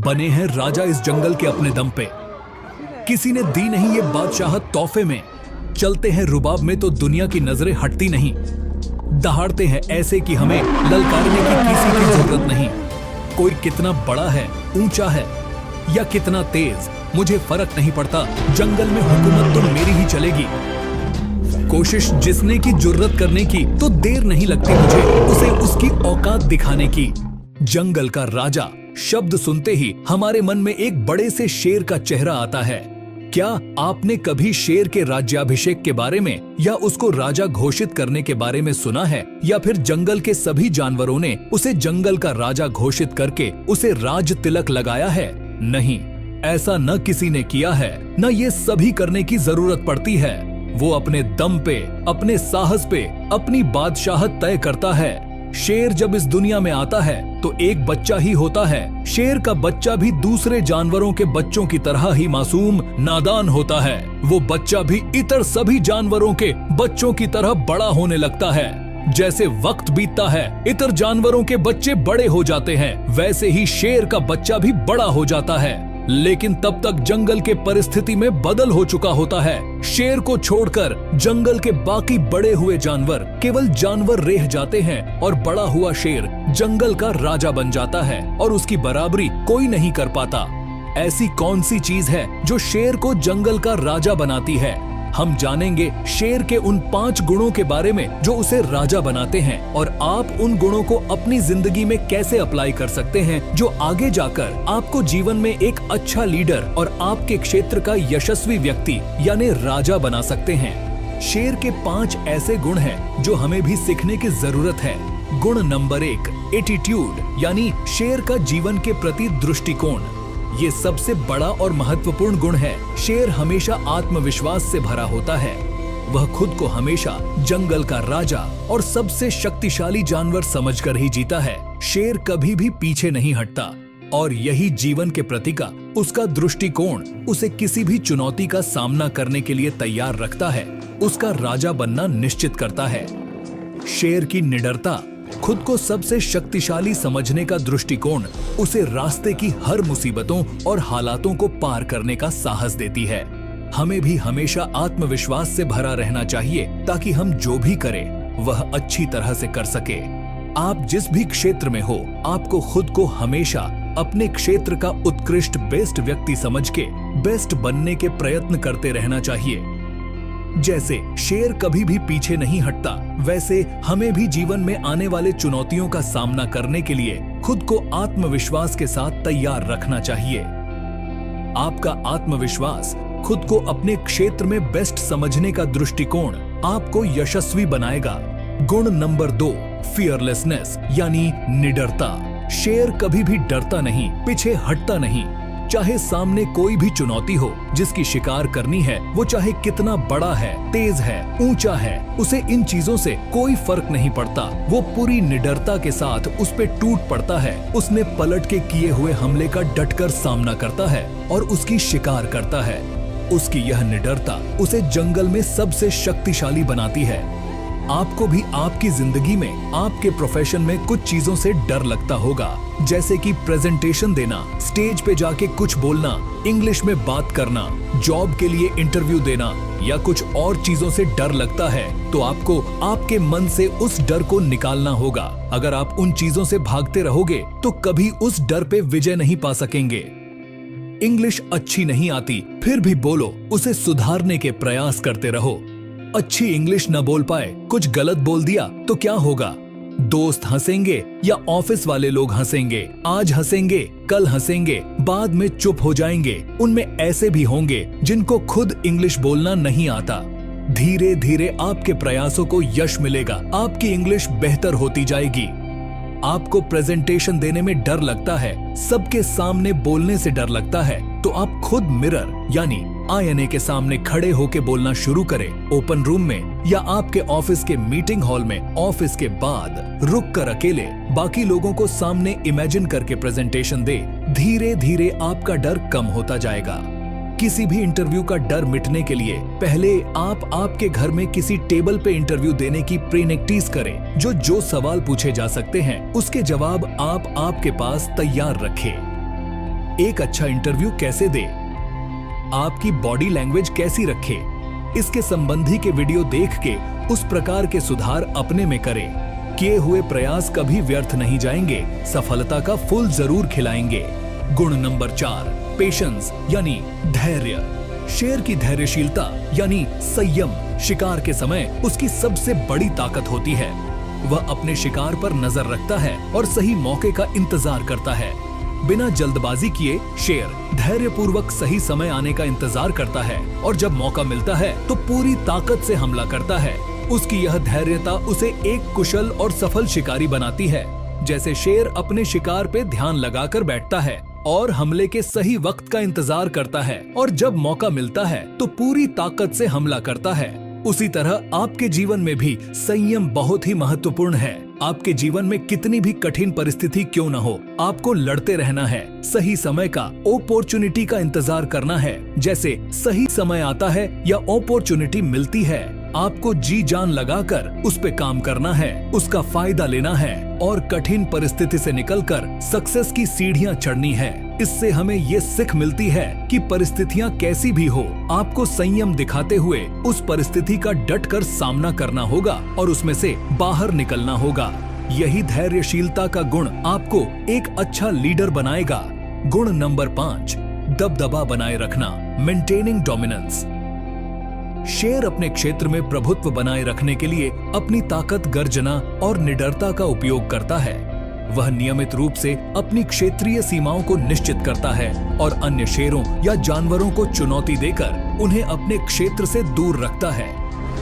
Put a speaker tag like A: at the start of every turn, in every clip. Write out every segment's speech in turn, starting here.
A: बने हैं राजा इस जंगल के अपने दम पे। किसी ने दी नहीं ये बादशाहत तोहफे में। चलते हैं रुबाब में तो दुनिया की नजरें हटती नहीं। दहाड़ते हैं ऐसे कि हमें ललकारने की किसी की जरूरत नहीं। कोई कितना बड़ा है, ऊंचा है या कितना तेज, मुझे फर्क नहीं पड़ता। जंगल में हुकूमत तो मेरी ही चलेगी। कोशिश जिसने की जुर्रत करने की तो देर नहीं लगती मुझे उसे उसकी औकात दिखाने की। जंगल का राजा शब्द सुनते ही हमारे मन में एक बड़े से शेर का चेहरा आता है। क्या आपने कभी शेर के राज्याभिषेक के बारे में या उसको राजा घोषित करने के बारे में सुना है, या फिर जंगल के सभी जानवरों ने उसे जंगल का राजा घोषित करके उसे राज तिलक लगाया है? नहीं, ऐसा न किसी ने किया है, न ये सभी करने की जरूरत पड़ती है। वो अपने दम पे, अपने साहस पे अपनी बादशाहत तय करता है। शेर जब इस दुनिया में आता है तो एक बच्चा ही होता है। शेर का बच्चा भी दूसरे जानवरों के बच्चों की तरह ही मासूम, नादान होता है। वो बच्चा भी इतर सभी जानवरों के बच्चों की तरह बड़ा होने लगता है। जैसे वक्त बीतता है इतर जानवरों के बच्चे बड़े हो जाते हैं, वैसे ही शेर का बच्चा भी बड़ा हो जाता है। लेकिन तब तक जंगल के परिस्थिति में बदल हो चुका होता है। शेर को छोड़कर जंगल के बाकी बड़े हुए जानवर केवल जानवर रह जाते हैं और बड़ा हुआ शेर जंगल का राजा बन जाता है और उसकी बराबरी कोई नहीं कर पाता। ऐसी कौन सी चीज है जो शेर को जंगल का राजा बनाती है? हम जानेंगे शेर के उन 5 गुणों के बारे में जो उसे राजा बनाते हैं, और आप उन गुणों को अपनी जिंदगी में कैसे अप्लाई कर सकते हैं जो आगे जाकर आपको जीवन में एक अच्छा लीडर और आपके क्षेत्र का यशस्वी व्यक्ति यानी राजा बना सकते हैं। शेर के 5 ऐसे गुण हैं जो हमें भी सीखने की जरूरत है। गुण नंबर 1, एटीट्यूड यानी शेर का जीवन के प्रति दृष्टिकोण। ये सबसे बड़ा और महत्वपूर्ण गुण है। शेर हमेशा आत्मविश्वास से भरा होता है। वह खुद को हमेशा जंगल का राजा और सबसे शक्तिशाली जानवर समझकर ही जीता है। शेर कभी भी पीछे नहीं हटता और यही जीवन के प्रति का उसका दृष्टिकोण उसे किसी भी चुनौती का सामना करने के लिए तैयार रखता है, उसका राजा बनना निश्चित करता है। शेर की निडरता, खुद को सबसे शक्तिशाली समझने का दृष्टिकोण उसे रास्ते की हर मुसीबतों और हालातों को पार करने का साहस देती है। हमें भी हमेशा आत्मविश्वास से भरा रहना चाहिए ताकि हम जो भी करें वह अच्छी तरह से कर सके। आप जिस भी क्षेत्र में हो, आपको खुद को हमेशा अपने क्षेत्र का उत्कृष्ट बेस्ट व्यक्ति समझ के बेस्ट बनने के प्रयत्न करते रहना चाहिए। जैसे शेर कभी भी पीछे नहीं हटता, वैसे हमें भी जीवन में आने वाले चुनौतियों का सामना करने के लिए खुद को आत्मविश्वास के साथ तैयार रखना चाहिए। आपका आत्मविश्वास, खुद को अपने क्षेत्र में बेस्ट समझने का दृष्टिकोण आपको यशस्वी बनाएगा। गुण नंबर 2, फियरलेसनेस यानी निडरता। शेर कभी भी डरता नहीं, पीछे हटता नहीं। चाहे सामने कोई भी चुनौती हो जिसकी शिकार करनी है, वो चाहे कितना बड़ा है, तेज है, ऊंचा है, उसे इन चीजों से कोई फर्क नहीं पड़ता। वो पूरी निडरता के साथ उस पे टूट पड़ता है। उसने पलट के किए हुए हमले का डटकर सामना करता है और उसकी शिकार करता है। उसकी यह निडरता उसे जंगल में सबसे शक्तिशाली बनाती है। आपको भी आपकी जिंदगी में, आपके प्रोफेशन में कुछ चीजों से डर लगता होगा, जैसे कि प्रेजेंटेशन देना, स्टेज पे जाके कुछ बोलना, इंग्लिश में बात करना, जॉब के लिए इंटरव्यू देना या कुछ और चीजों से डर लगता है तो आपको आपके मन से उस डर को निकालना होगा। अगर आप उन चीजों से भागते रहोगे तो कभी उस डर पे विजय नहीं पा सकेंगे। इंग्लिश अच्छी नहीं आती फिर भी बोलो, उसे सुधारने के प्रयास करते रहो। अच्छी इंग्लिश न बोल पाए, कुछ गलत बोल दिया तो क्या होगा? दोस्त हंसेंगे या ऑफिस वाले लोग हंसेंगे, आज हंसेंगे, कल हंसेंगे, बाद में चुप हो जाएंगे। उनमें ऐसे भी होंगे जिनको खुद इंग्लिश बोलना नहीं आता। धीरे धीरे आपके प्रयासों को यश मिलेगा, आपकी इंग्लिश बेहतर होती जाएगी। आपको प्रेजेंटेशन देने में डर लगता है, सबके सामने बोलने से डर लगता है, तो आप खुद मिरर यानी आईने के सामने खड़े होके बोलना शुरू करें। ओपन रूम में या आपके ऑफिस के मीटिंग हॉल में, ऑफिस के बाद रुक कर अकेले बाकी लोगों को सामने इमेजिन करके प्रेजेंटेशन दे। धीरे धीरे आपका डर कम होता जाएगा। किसी भी इंटरव्यू का डर मिटने के लिए पहले आप आपके घर में किसी टेबल पे इंटरव्यू देने की प्रैक्टिस करें। जो सवाल पूछे जा सकते हैं उसके जवाब आप आपके पास तैयार रखें। एक अच्छा इंटरव्यू कैसे दे, आपकी बॉडी लैंग्वेज कैसी रखे, इसके संबंधी के वीडियो देख के उस प्रकार के सुधार अपने में करें। किए हुए प्रयास कभी व्यर्थ नहीं जाएंगे, सफलता का फूल जरूर खिलाएंगे। गुण नंबर 4, पेशेंस यानी धैर्य। शेर की धैर्यशीलता यानी संयम शिकार के समय उसकी सबसे बड़ी ताकत होती है। वह अपने शिकार पर नजर रखता है और सही मौके का इंतजार करता है। बिना जल्दबाजी किए शेर धैर्यपूर्वक सही समय आने का इंतजार करता है और जब मौका मिलता है तो पूरी ताकत से हमला करता है। उसकी यह धैर्यता उसे एक कुशल और सफल शिकारी बनाती है। जैसे शेर अपने शिकार पे ध्यान लगाकर बैठता है और हमले के सही वक्त का इंतजार करता है और जब मौका मिलता है तो पूरी ताकत से हमला करता है। उसी तरह आपके जीवन में भी संयम बहुत ही महत्वपूर्ण है। आपके जीवन में कितनी भी कठिन परिस्थिति क्यों न हो, आपको लड़ते रहना है। सही समय का, अपॉर्चुनिटी का इंतजार करना है। जैसे सही समय आता है या अपॉर्चुनिटी मिलती है, आपको जी जान लगाकर उस पे काम करना है, उसका फायदा लेना है और कठिन परिस्थिति से निकलकर सक्सेस की सीढ़ियां चढ़नी है। इससे हमें ये सीख मिलती है कि परिस्थितियां कैसी भी हो, आपको संयम दिखाते हुए उस परिस्थिति का डटकर सामना करना होगा और उसमें से बाहर निकलना होगा। यही धैर्यशीलता का गुण आपको एक अच्छा लीडर बनाएगा। गुण नंबर 5, दबदबा बनाए रखना, मेंटेनिंग डोमिनेंस। शेर अपने क्षेत्र में प्रभुत्व बनाए रखने के लिए अपनी ताकत, गर्जना और निडरता का उपयोग करता है। वह नियमित रूप से अपनी क्षेत्रीय सीमाओं को निश्चित करता है और अन्य शेरों या जानवरों को चुनौती देकर उन्हें अपने क्षेत्र से दूर रखता है।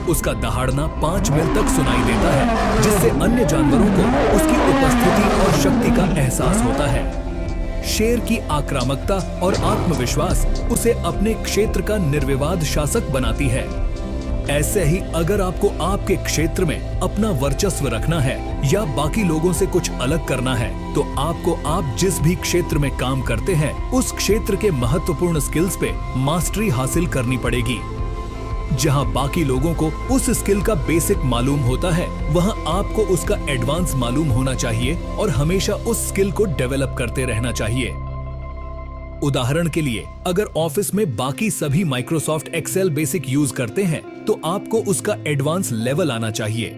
A: उसका दहाड़ना 5 मील तक सुनाई देता है, जिससे अन्य जानवरों को उसकी उपस्थिति और शक्ति का एहसास होता है। शेर की आक्रामकता और आत्मविश्वास उसे अपने क्षेत्र का निर्विवाद शासक बनाती है। ऐसे ही अगर आपको आपके क्षेत्र में अपना वर्चस्व रखना है या बाकी लोगों से कुछ अलग करना है, तो आपको आप जिस भी क्षेत्र में काम करते हैं उस क्षेत्र के महत्वपूर्ण स्किल्स पे मास्टरी हासिल करनी पड़ेगी। जहां बाकी लोगों को उस स्किल का बेसिक मालूम होता है, वहां आपको उसका एडवांस मालूम होना चाहिए और हमेशा उस स्किल को डेवलप करते रहना चाहिए। उदाहरण के लिए, अगर ऑफिस में बाकी सभी माइक्रोसॉफ्ट एक्सेल बेसिक यूज करते हैं, तो आपको उसका एडवांस लेवल आना चाहिए।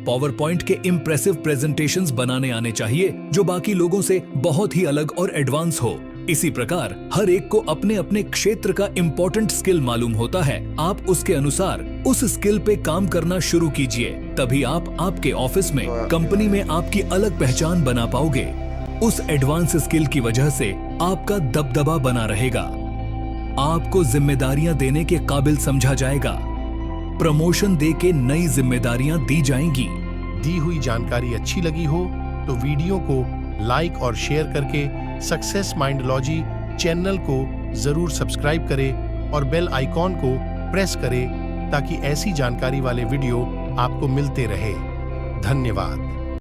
A: पावर पॉइंट के इम्प्रेसिव प्रेजेंटेशंस बनाने आने चाहिए जो बाकी लोगों से बहुत ही अलग और एडवांस हो। इसी प्रकार हर एक को अपने अपने क्षेत्र का इम्पोर्टेंट स्किल मालूम होता है। आप उसके अनुसार उस स्किल पे काम करना शुरू कीजिए, तभी आप आपके ऑफिस में, कंपनी में आपकी अलग पहचान बना पाओगे। उस एडवांस स्किल की वजह से आपका दबदबा बना रहेगा। आपको जिम्मेदारियां देने के काबिल समझा जाएगा। प्रमोशन दे के नई जिम्मेदारियां दी जाएंगी।
B: दी हुई जानकारी अच्छी लगी हो तो वीडियो को लाइक और शेयर करके सक्सेस माइंडोलॉजी चैनल को जरूर सब्सक्राइब करें और बेल आइकॉन को प्रेस करें ताकि ऐसी जानकारी वाले वीडियो आपको मिलते रहे। धन्यवाद।